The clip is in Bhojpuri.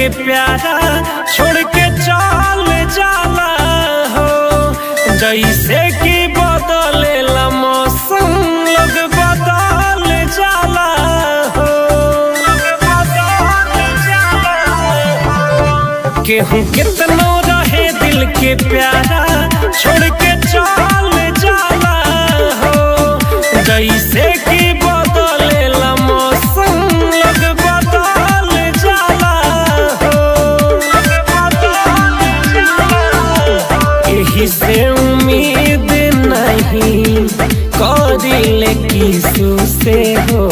के प्यारा छोड़ के चल जाला हो। जैसे कि बदलेला मौसम लोग बदल जाला हो। केहू कितनो रहे दिल के प्यारा छोड़ के चल जाला हो। जैसे कि बदलेला मौसम लोग बदल जाला हो। यही से उम्मीद नहीं करिले किसू से हो।